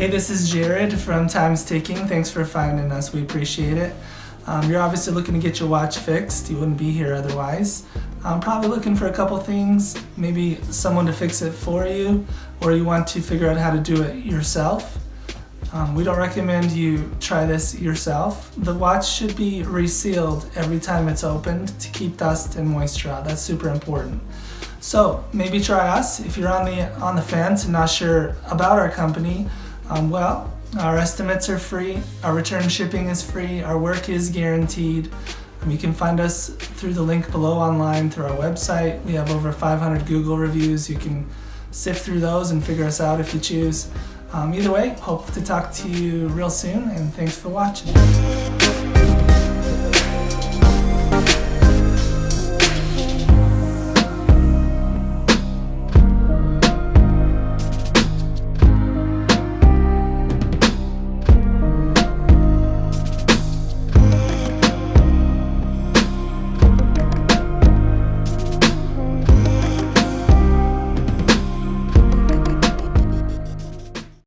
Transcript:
Hey, this is Jared from Time's Ticking. Thanks for finding us. We appreciate it. You're obviously looking to get your watch fixed. You wouldn't be here otherwise. Probably looking for a couple things, maybe someone to fix it for you, or you want to figure out how to do it yourself. We don't recommend you try this yourself. The watch should be resealed every time it's opened to keep dust and moisture out. That's super important. So maybe try us. If you're on the fence and not sure about our company, our estimates are free, our return shipping is free, our work is guaranteed. You can find us through the link below online through our website. We have over 500 Google reviews. You can sift through those and figure us out if you choose. Either way, hope to talk to you real soon, and thanks for watching.